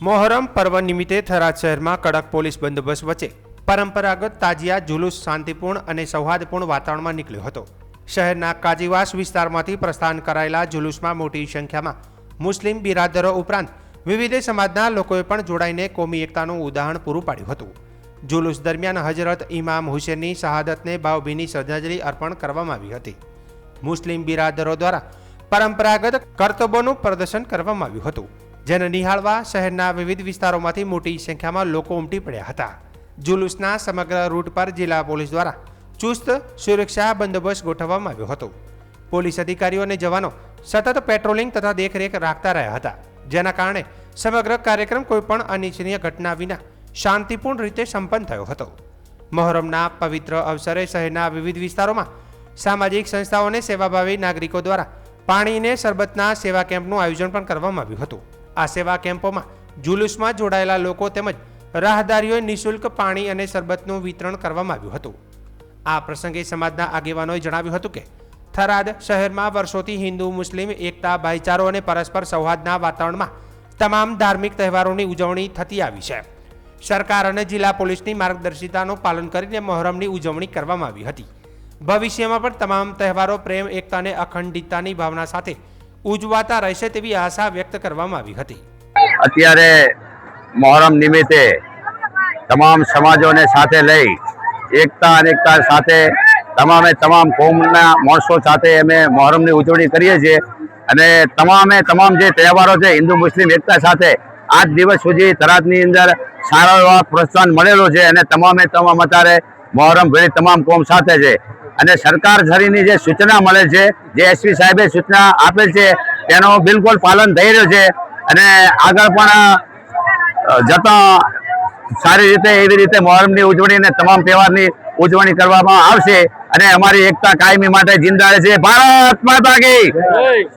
મોહરમ પર્વ નિમિત્તે થરાદ શહેરમાં કડક પોલીસ બંદોબસ્ત વચ્ચે પરંપરાગત તાજિયા જુલુસ શાંતિપૂર્ણ અને સૌહાર્દપૂર્ણ વાતાવરણમાં નીકળ્યો હતો। શહેરના કાજીવાસ વિસ્તારમાંથી પ્રસ્થાન કરાયેલા જુલુસમાં મોટી સંખ્યામાં મુસ્લિમ બિરાદરો ઉપરાંત વિવિધ સમાજના લોકોએ પણ જોડાઈને કોમી એકતાનું ઉદાહરણ પૂરું પાડ્યું હતું। જુલુસ દરમિયાન હજરત ઇમામ હુસેનની શહાદતને ભાવભીની શ્રદ્ધાંજલિ અર્પણ કરવામાં આવી હતી। મુસ્લિમ બિરાદરો દ્વારા પરંપરાગત કરતબોનું પ્રદર્શન કરવામાં આવ્યું હતું, જેને નિહાળવા શહેરના વિવિધ વિસ્તારોમાંથી મોટી સંખ્યામાં લોકો ઉમટી પડ્યા હતા। જુલુસના સમગ્ર રૂટ પર જિલ્લા પોલીસ દ્વારા ચુસ્ત સુરક્ષા બંદોબસ્ત ગોઠવવામાં આવ્યો હતો। પોલીસ અધિકારીઓ અને જવાનો સતત પેટ્રોલિંગ તથા દેખરેખ રાખતા રહ્યા હતા, જેના કારણે સમગ્ર કાર્યક્રમ કોઈપણ અનિચ્છનીય ઘટના વિના શાંતિપૂર્ણ રીતે સંપન્ન થયો હતો। મોહરમના પવિત્ર અવસરે શહેરના વિવિધ વિસ્તારોમાં સામાજિક સંસ્થાઓ અને સેવાભાવી નાગરિકો દ્વારા પાણી અને શરબતના સેવા કેમ્પનું આયોજન પણ કરવામાં આવ્યું હતું। આ સેવા કેમ્પોમાં જુલુસમાં જોડાયેલા લોકો તેમજ રાહદારીઓએ નિઃશુલ્ક પાણી અને શરબતનું વિતરણ કરવામાં આવ્યું હતું। આ પ્રસંગે સમાજના આગેવાનોએ જણાવ્યું હતું કે થરાદ શહેરમાં વર્ષોથી હિન્દુ મુસ્લિમ એકતા, ભાઈચારો અને પરસ્પર સૌહાર્દના વાતાવરણમાં તમામ ધાર્મિક તહેવારોની ઉજવણી થતી આવી છે। સરકાર અને જિલ્લા પોલીસની માર્ગદર્શિકાનું પાલન કરીને મોહરમની ઉજવણી કરવામાં આવી હતી। ભવિષ્યમાં પણ તમામ તહેવારો પ્રેમ, એકતા અને અખંડિતતાની ભાવના સાથે ઉજવાતા રહેશે તેવી આશા વ્યક્ત કરવામાં આવી હતી। અત્યારે મોહરમ નિમિત્તે તમામ સમાજોને સાથે લઈ એકતા અનેકતા સાથે તમામ કોમના માણસો સાથે અમે મોહરમની ઉજવણી કરીએ છીએ અને તમામ જે તહેવારો છે હિન્દુ મુસ્લિમ એકતા સાથે આજ દિવસ સુધી થરાદની અંદર સારો એવો પ્રોત્સાહન મળેલો છે અને તમામ અત્યારે મોહરમ ભેળી તમામ કોમ સાથે છે અને સરકાર શ્રીની જે સૂચના મળે છે, જે એસપી સાહેબે સૂચના આપેલ છે તેનું બિલકુલ પાલન થઈ રહ્યું છે અને આગળ પણ જતા સારી રીતે એવી રીતે મોહરમની ઉજવણી અને તમામ તહેવારની ઉજવણી કરવામાં આવશે અને અમારી એકતા કાયમી માટે જિંદા રહેશે। ભારત માતા કી